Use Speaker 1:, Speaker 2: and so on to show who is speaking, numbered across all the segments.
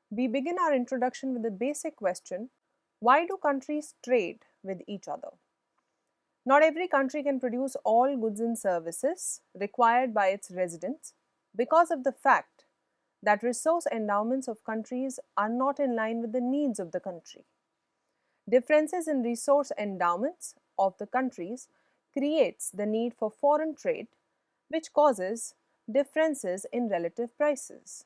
Speaker 1: We begin our introduction with the basic question, why do countries trade with each other? Not every country can produce all goods and services required by its residents because of the fact that resource endowments of countries are not in line with the needs of the country. Differences in resource endowments of the countries creates the need for foreign trade, which causes differences in relative prices.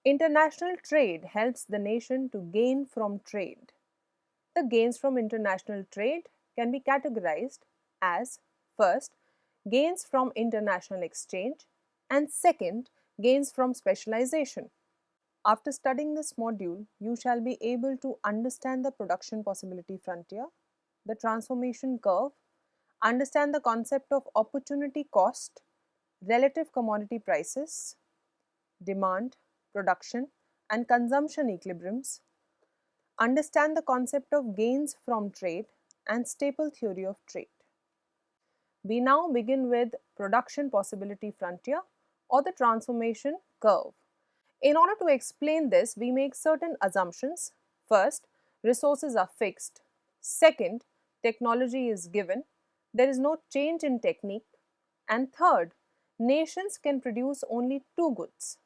Speaker 1: International trade helps the nation to gain from trade. The gains from international trade can be categorized as first, gains from international exchange, and second, gains from specialization. After studying this module, you shall be able to understand the production possibility frontier, the transformation curve, understand the concept of opportunity cost, relative commodity prices, demand, production, and consumption equilibriums, understand the concept of gains from trade and staple theory of trade. We now begin with production possibility frontier or the transformation curve. In order to explain this, we make certain assumptions. First, resources are fixed. Second, technology is given. There is no change in technique. And third, nations can produce only two goods.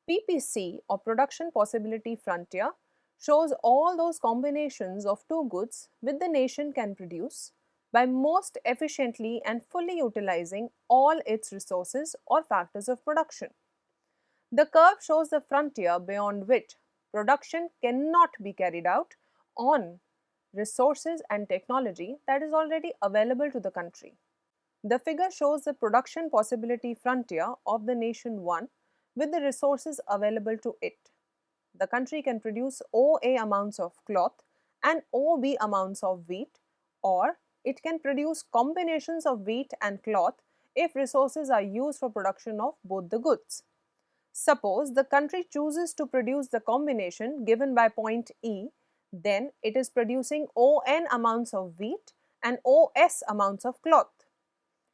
Speaker 1: PPC or production possibility frontier shows all those combinations of two goods which the nation can produce by most efficiently and fully utilizing all its resources or factors of production. The curve shows the frontier beyond which production cannot be carried out on resources and technology that is already available to the country. The figure shows the production possibility frontier of the nation 1 with the resources available to it. The country can produce OA amounts of cloth and OB amounts of wheat, or it can produce combinations of wheat and cloth if resources are used for production of both the goods. Suppose the country chooses to produce the combination given by point E, then it is producing ON amounts of wheat and OS amounts of cloth.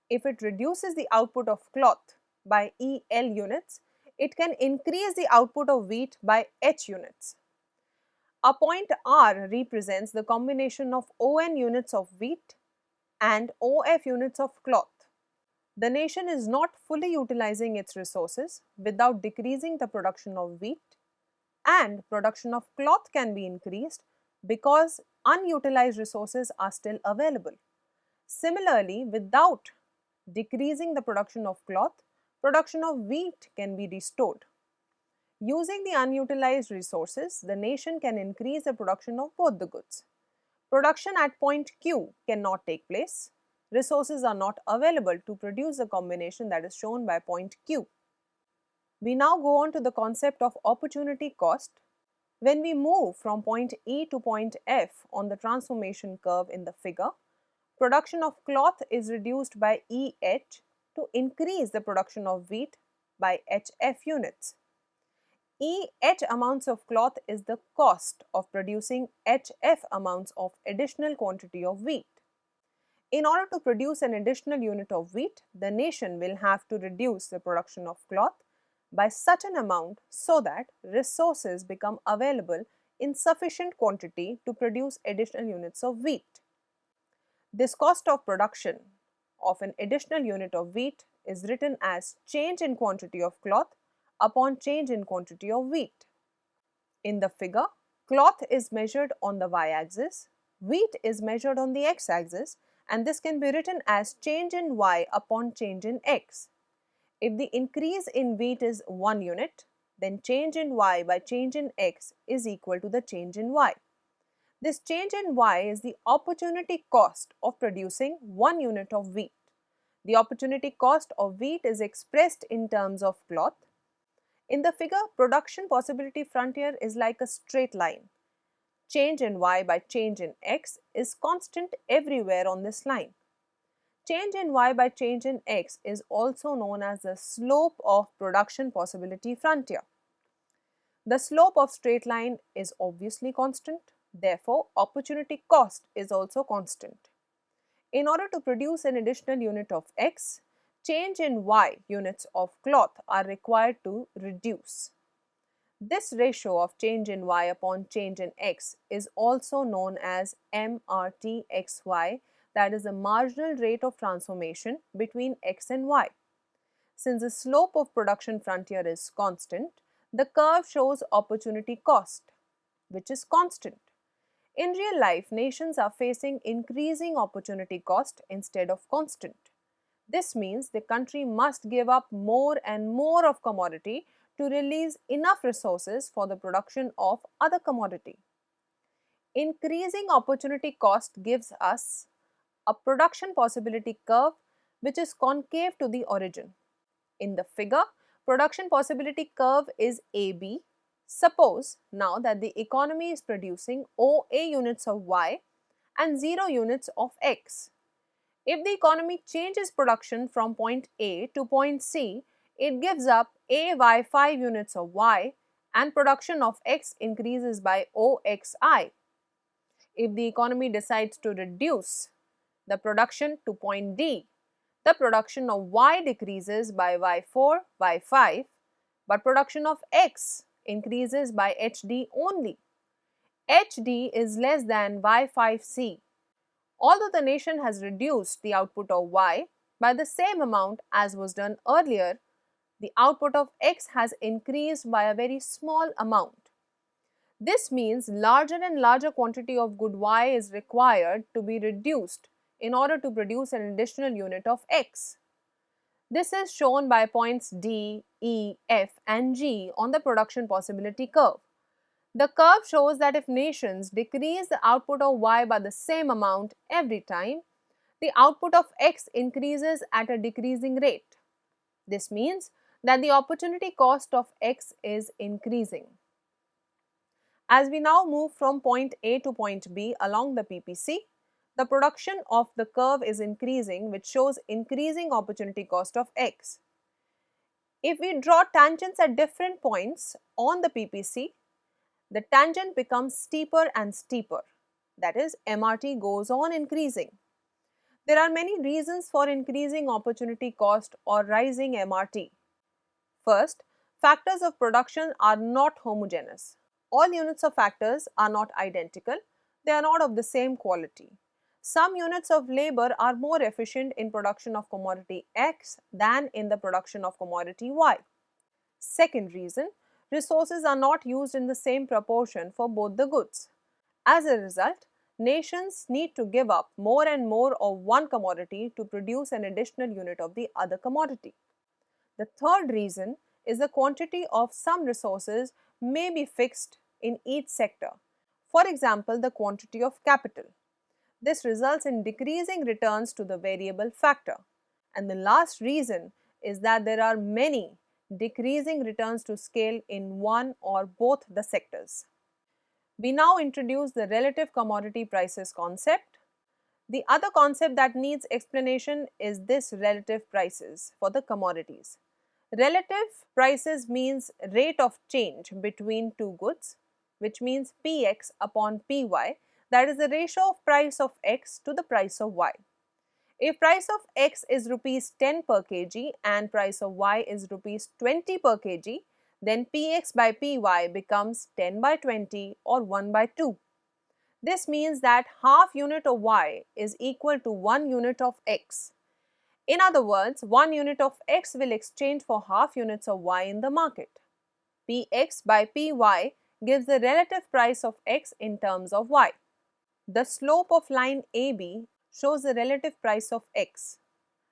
Speaker 1: If it reduces the output of cloth by EL units, it can increase the output of wheat by H units. A point R represents the combination of ON units of wheat and OF units of cloth. The nation is not fully utilizing its resources without decreasing the production of wheat, and production of cloth can be increased because unutilized resources are still available. Similarly, without decreasing the production of cloth, production of wheat can be restored. Using the unutilized resources, the nation can increase the production of both the goods. Production at point Q cannot take place. Resources are not available to produce the combination that is shown by point Q. We now go on to the concept of opportunity cost. When we move from point E to point F on the transformation curve in the figure, production of cloth is reduced by EH to increase the production of wheat by HF units. EH amounts of cloth is the cost of producing HF amounts of additional quantity of wheat. In order to produce an additional unit of wheat, the nation will have to reduce the production of cloth by such an amount so that resources become available in sufficient quantity to produce additional units of wheat. This cost of production of an additional unit of wheat is written as change in quantity of cloth upon change in quantity of wheat. In the figure, cloth is measured on the y-axis, wheat is measured on the x-axis, and this can be written as change in y upon change in x. If the increase in wheat is 1 unit, then change in y by change in x is equal to the change in y. This change in y is the opportunity cost of producing 1 unit of wheat. The opportunity cost of wheat is expressed in terms of cloth. In the figure, production possibility frontier is like a straight line. Change in y by change in x is constant everywhere on this line. Change in y by change in x is also known as the slope of production possibility frontier. The slope of straight line is obviously constant, therefore opportunity cost is also constant. In order to produce an additional unit of x, change in y units of cloth are required to reduce. This ratio of change in y upon change in x is also known as MRTXY, that is the marginal rate of transformation between x and y. Since the slope of production frontier is constant, the curve shows opportunity cost, which is constant. In real life, nations are facing increasing opportunity cost instead of constant. This means the country must give up more and more of commodity to release enough resources for the production of other commodity. Increasing opportunity cost gives us a production possibility curve which is concave to the origin. In the figure, production possibility curve is AB. Suppose now that the economy is producing OA units of Y and 0 units of X. If the economy changes production from point A to point C, it gives up AY 5 units of Y and production of X increases by OXI. If the economy decides to reduce the production to point D, the production of Y decreases by Y4, Y5, but production of X increases by HD only. HD is less than Y5C. Although the nation has reduced the output of Y by the same amount as was done earlier, the output of X has increased by a very small amount. This means larger and larger quantity of good Y is required to be reduced in order to produce an additional unit of X. This is shown by points D, E, F and G on the production possibility curve. The curve shows that if nations decrease the output of Y by the same amount every time, the output of X increases at a decreasing rate. This means that the opportunity cost of X is increasing. As we now move from point A to point B along the PPC, the production of the curve is increasing, which shows increasing opportunity cost of X. If we draw tangents at different points on the PPC, the tangent becomes steeper and steeper. That is, MRT goes on increasing. There are many reasons for increasing opportunity cost or rising MRT. First, factors of production are not homogeneous. All units of factors are not identical, they are not of the same quality. Some units of labor are more efficient in production of commodity X than in the production of commodity Y. Second reason, resources are not used in the same proportion for both the goods. As a result, nations need to give up more and more of one commodity to produce an additional unit of the other commodity. The third reason is the quantity of some resources may be fixed in each sector. For example, the quantity of capital. This results in decreasing returns to the variable factor. And the last reason is that there are many decreasing returns to scale in one or both the sectors. We now introduce the relative commodity prices concept. The other concept that needs explanation is this relative prices for the commodities. Relative prices means rate of change between two goods, which means Px upon Py, that is the ratio of price of x to the price of y. If price of x is rupees 10 per kg and price of y is rupees 20 per kg, then Px by Py becomes 10 by 20 or 1 by 2. This means that half unit of y is equal to 1 unit of x. In other words, 1 unit of x will exchange for half units of y in the market. Px by Py gives the relative price of x in terms of y. The slope of line AB shows the relative price of x.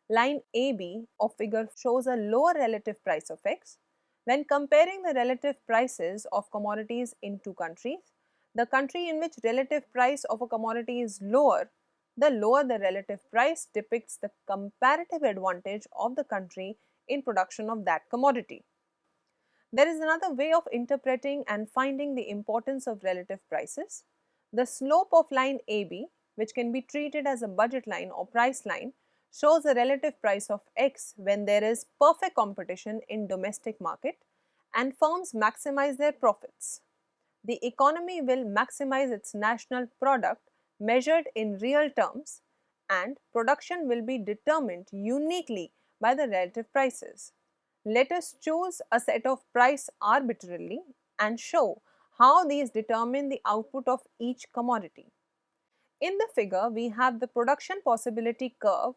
Speaker 1: Line AB of figure shows a lower relative price of x. When comparing the relative prices of commodities in two countries, the country in which relative price of a commodity is lower, the lower the relative price depicts the comparative advantage of the country in production of that commodity. There is another way of interpreting and finding the importance of relative prices. The slope of line AB, which can be treated as a budget line or price line, shows the relative price of X when there is perfect competition in domestic market and firms maximize their profits. The economy will maximize its national product measured in real terms, and production will be determined uniquely by the relative prices. Let us choose a set of price arbitrarily and show how these determine the output of each commodity. In the figure, we have the production possibility curve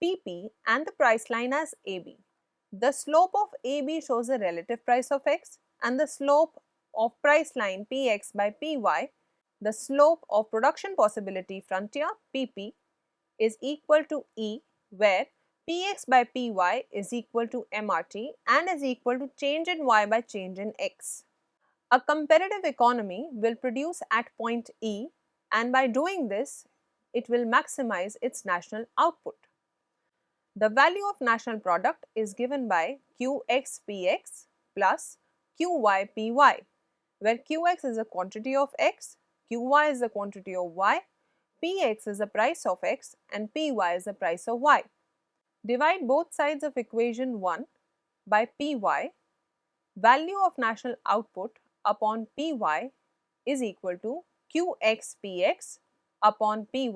Speaker 1: PP and the price line as AB. The slope of AB shows the relative price of X, and the slope of price line Px by Py, the slope of production possibility frontier PP, is equal to E, where Px by Py is equal to MRT and is equal to change in Y by change in X. A competitive economy will produce at point E, and by doing this, it will maximize its national output. The value of national product is given by Qxpx plus Qypy, where Qx is a quantity of X, Qy is the quantity of Y, Px is the price of X, and Py is the price of Y. Divide both sides of equation 1 by Py. Value of national output upon Py is equal to Qxpx upon Py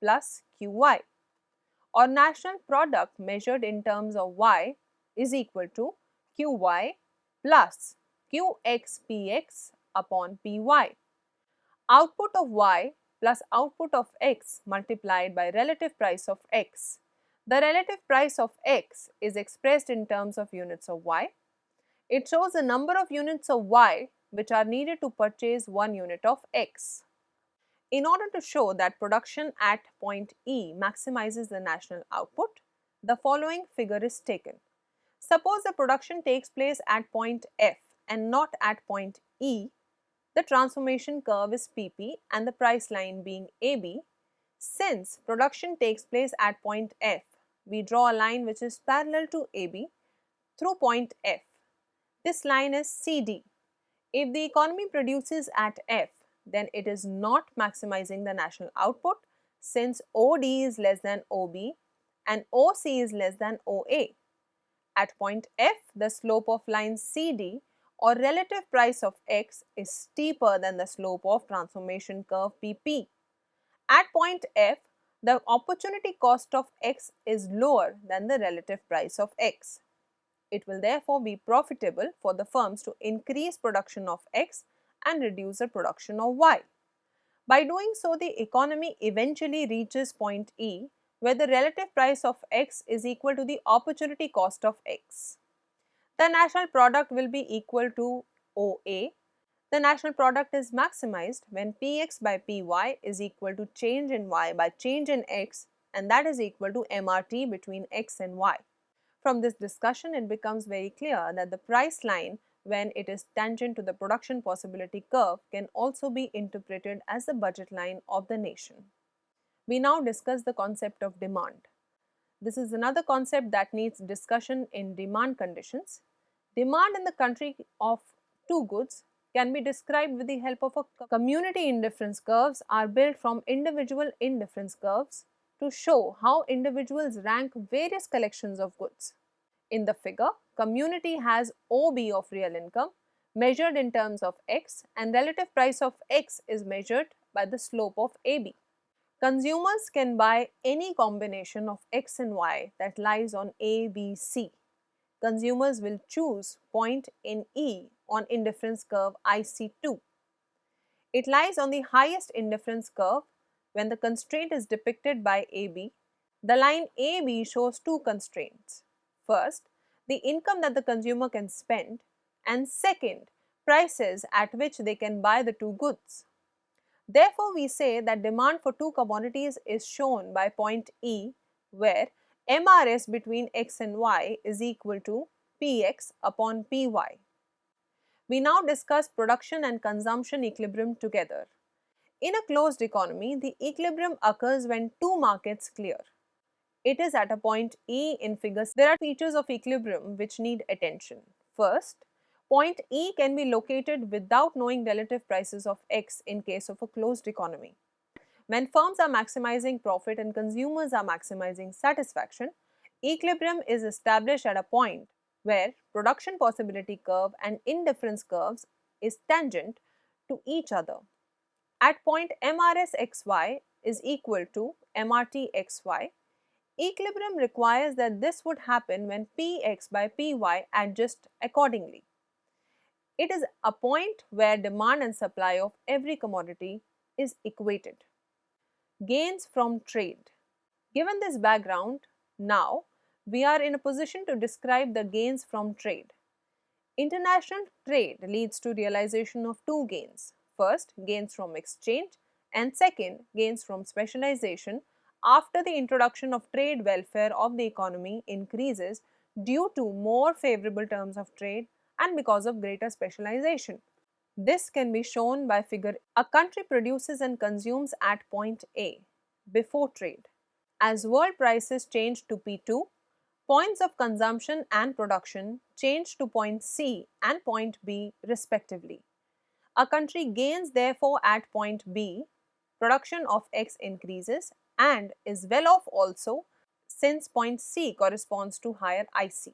Speaker 1: plus Qy, or national product measured in terms of Y is equal to Qy plus Qxpx upon Py. Output of Y plus output of X multiplied by relative price of X. The relative price of X is expressed in terms of units of Y. It shows the number of units of Y which are needed to purchase 1 unit of X. In order to show that production at point E maximizes the national output, the following figure is taken. Suppose the production takes place at point F and not at point E. The transformation curve is PP and the price line being AB. Since production takes place at point F, we draw a line which is parallel to AB through point F. This line is CD. If the economy produces at F, then it is not maximizing the national output, since OD is less than OB and OC is less than OA. At point F, the slope of line CD or relative price of X is steeper than the slope of transformation curve PP. At point F, the opportunity cost of X is lower than the relative price of X. It will therefore be profitable for the firms to increase production of X and reduce the production of Y. By doing so, the economy eventually reaches point E, where the relative price of X is equal to the opportunity cost of X. The national product will be equal to OA. The national product is maximized when Px by Py is equal to change in Y by change in X, and that is equal to MRT between X and Y. From this discussion, it becomes very clear that the price line, when it is tangent to the production possibility curve, can also be interpreted as the budget line of the nation. We now discuss the concept of demand. This is another concept that needs discussion in demand conditions. Demand in the country of two goods can be described with the help of a community indifference curves are built from individual indifference curves to show how individuals rank various collections of goods. In the figure, community has OB of real income measured in terms of X, and relative price of X is measured by the slope of AB. Consumers can buy any combination of X and Y that lies on A, B, C. Consumers will choose point in E on indifference curve IC2. It lies on the highest indifference curve. When the constraint is depicted by AB, the line AB shows two constraints. First, the income that the consumer can spend, and second, prices at which they can buy the two goods. Therefore, we say that demand for two commodities is shown by point E, where MRS between X and Y is equal to Px upon Py. We now discuss production and consumption equilibrium together. In a closed economy, the equilibrium occurs when two markets clear. It is at a point E in figures. There are features of equilibrium which need attention. First, point E can be located without knowing relative prices of X in case of a closed economy. When firms are maximizing profit and consumers are maximizing satisfaction, equilibrium is established at a point where production possibility curve and indifference curves is tangent to each other. At point MRS-XY is equal to MRT-XY, equilibrium requires that this would happen when Px by Py adjust accordingly. It is a point where demand and supply of every commodity is equated. Gains from trade. Given this background, now we are in a position to describe the gains from trade. International trade leads to realization of two gains. First, gains from exchange, and second, gains from specialization after the introduction of trade welfare of the economy increases due to more favorable terms of trade and because of greater specialization. This can be shown by figure. A country produces and consumes at point A before trade. As world prices change to P2, points of consumption and production change to point C and point B respectively. A country gains therefore at point B, production of X increases and is well off also since point C corresponds to higher IC.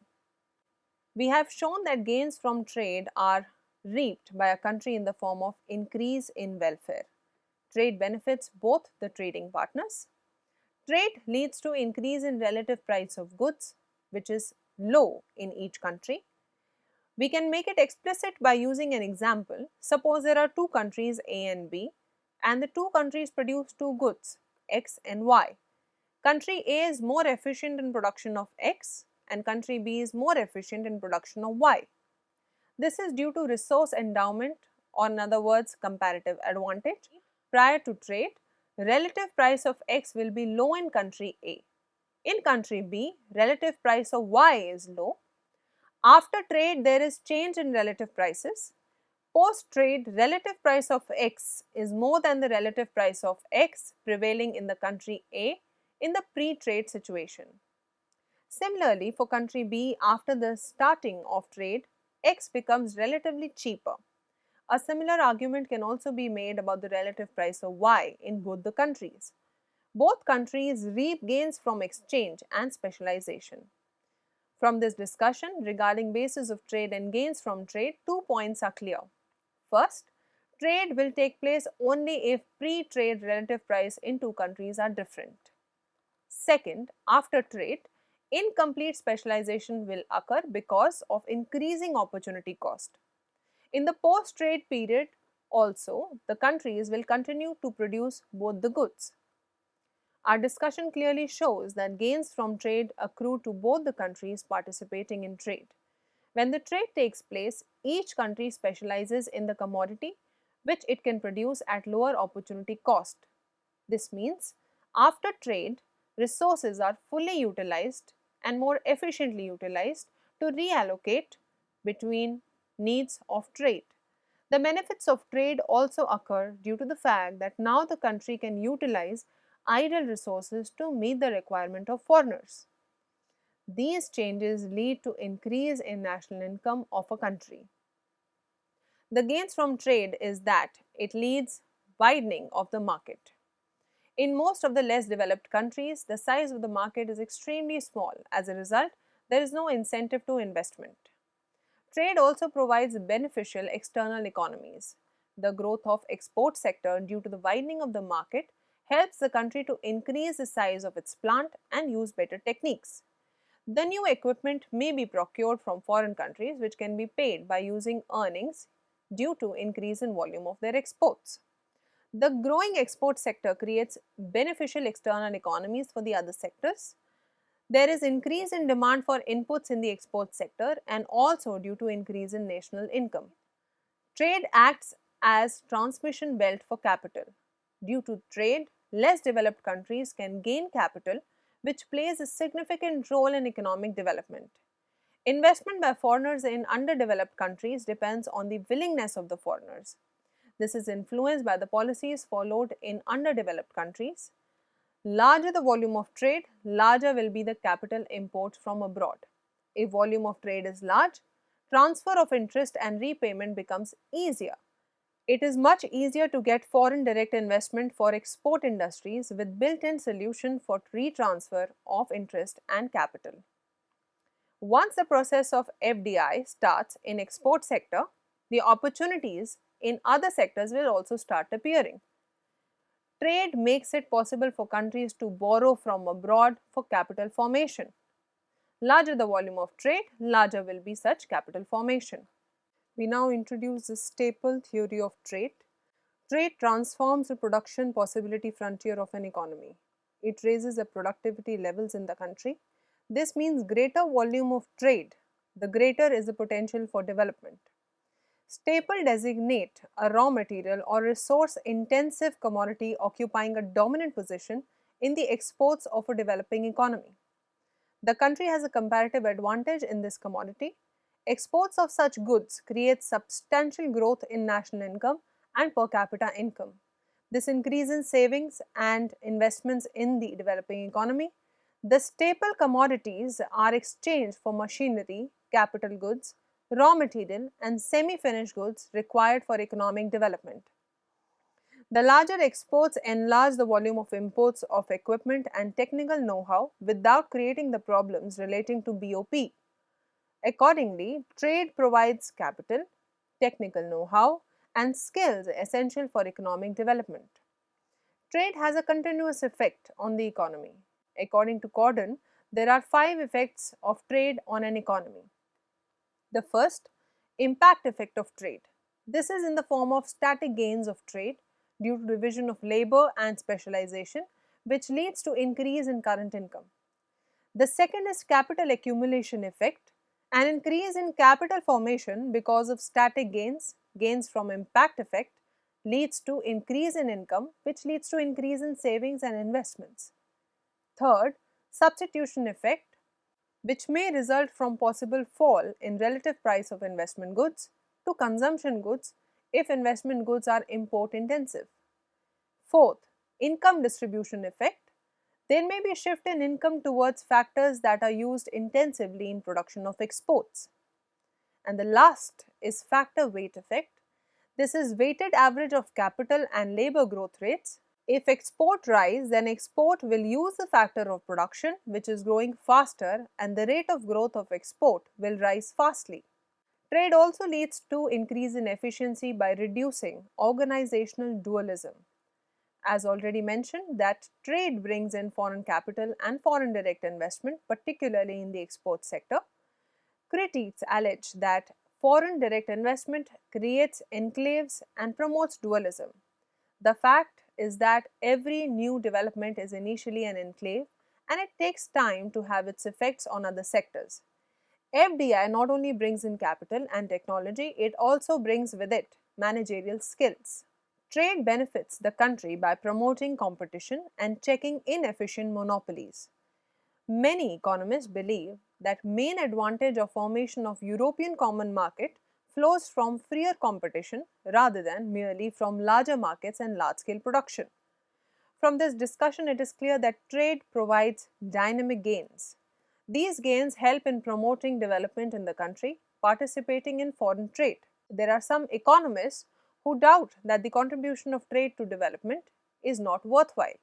Speaker 1: We have shown that gains from trade are reaped by a country in the form of increase in welfare. Trade benefits both the trading partners. Trade leads to increase in relative price of goods, which is low in each country. We can make it explicit by using an example. Suppose there are two countries A and B, and the two countries produce two goods, X and Y. Country A is more efficient in production of X and country B is more efficient in production of Y. This is due to resource endowment, or in other words, comparative advantage. Prior to trade, relative price of X will be low in country A. In country B, relative price of Y is low. After trade, there is change in relative prices. Post-trade, relative price of X is more than the relative price of X prevailing in the country A in the pre-trade situation. Similarly, for country B, after the starting of trade, X becomes relatively cheaper. A similar argument can also be made about the relative price of Y in both the countries. Both countries reap gains from exchange and specialization. From this discussion regarding basis of trade and gains from trade, 2 points are clear. First, trade will take place only if pre-trade relative price in two countries are different. Second, after trade, incomplete specialization will occur because of increasing opportunity cost. In the post-trade period also, the countries will continue to produce both the goods. Our discussion clearly shows that gains from trade accrue to both the countries participating in trade. When the trade takes place, each country specializes in the commodity which it can produce at lower opportunity cost. This means, after trade, resources are fully utilized and more efficiently utilized to reallocate between needs of trade. The benefits of trade also occur due to the fact that now the country can utilize idle resources to meet the requirement of foreigners. These changes lead to increase in national income of a country. The gains from trade is that it leads widening of the market. In most of the less developed countries, the size of the market is extremely small. As a result, there is no incentive to investment. Trade also provides beneficial external economies. The growth of export sector due to the widening of the market helps the country to increase the size of its plant and use better techniques. The new equipment may be procured from foreign countries which can be paid by using earnings due to increase in volume of their exports. The growing export sector creates beneficial external economies for the other sectors. There is increase in demand for inputs in the export sector and also due to increase in national income. Trade acts as transmission belt for capital. Due to trade, less developed countries can gain capital which plays a significant role in economic development. Investment by foreigners in underdeveloped countries depends on the willingness of the foreigners. This is influenced by the policies followed in underdeveloped countries. Larger the volume of trade, larger will be the capital import from abroad. If volume of trade is large, transfer of interest and repayment becomes easier. It is much easier to get foreign direct investment for export industries with built-in solution for retransfer of interest and capital. Once the process of FDI starts in export sector, the opportunities in other sectors will also start appearing. Trade makes it possible for countries to borrow from abroad for capital formation. Larger the volume of trade, larger will be such capital formation. we now introduce the staple theory of trade. Trade transforms the production possibility frontier of an economy. It raises the productivity levels in the country. This means greater volume of trade. The greater is the potential for development. Staple designate a raw material or resource intensive commodity occupying a dominant position in the exports of a developing economy. The country has a comparative advantage in this commodity. Exports of such goods create substantial growth in national income and per capita income. This increases savings and investments in the developing economy. The staple commodities are exchanged for machinery, capital goods, raw material, and semi finished goods required for economic development. The larger exports enlarge the volume of imports of equipment and technical know how without creating the problems relating to BOP. Accordingly, trade provides capital, technical know how, and skills essential for economic development. Trade has a continuous effect on the economy. According to Gordon, there are 5 effects of trade on an economy. The first, impact effect of trade. This is in the form of static gains of trade due to division of labor and specialization, which leads to increase in current income. The second is capital accumulation effect. An increase in capital formation because of static gains, gains from impact effect, leads to increase in income, which leads to increase in savings and investments. Third, substitution effect, which may result from possible fall in relative price of investment goods to consumption goods if investment goods are import intensive. Fourth, income distribution effect. There may be a shift in income towards factors that are used intensively in production of exports. And the last is factor weight effect. This is weighted average of capital and labor growth rates. If export rise, then export will use the factor of production which is growing faster and the rate of growth of export will rise fastly. Trade also leads to increase in efficiency by reducing organizational dualism. As already mentioned, that trade brings in foreign capital and foreign direct investment, particularly in the export sector. Critics allege that foreign direct investment creates enclaves and promotes dualism. The fact is that every new development is initially an enclave and it takes time to have its effects on other sectors. FDI not only brings in capital and technology, it also brings with it managerial skills. Trade benefits the country by promoting competition and checking inefficient monopolies. Many economists believe that main advantage of formation of European Common Market flows from freer competition rather than merely from larger markets and large-scale production. From this discussion, it is clear that trade provides dynamic gains. These gains help in promoting development in the country, participating in foreign trade. There are some economists who doubt that the contribution of trade to development is not worthwhile.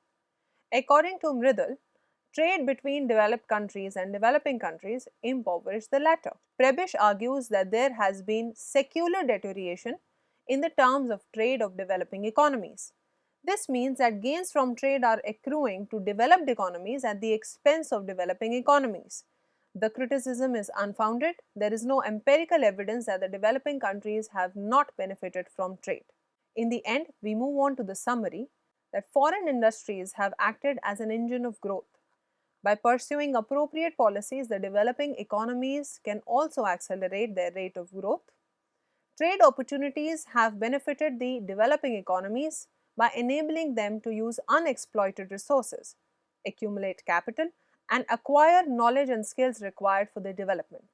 Speaker 1: According to Mridal, trade between developed countries and developing countries impoverish the latter. Prebish argues that there has been secular deterioration in the terms of trade of developing economies. This means that gains from trade are accruing to developed economies at the expense of developing economies. The criticism is unfounded. There is no empirical evidence that the developing countries have not benefited from trade. In the end, we move on to the summary that foreign industries have acted as an engine of growth. By pursuing appropriate policies, the developing economies can also accelerate their rate of growth. Trade opportunities have benefited the developing economies by enabling them to use unexploited resources, accumulate capital, and acquire knowledge and skills required for their development.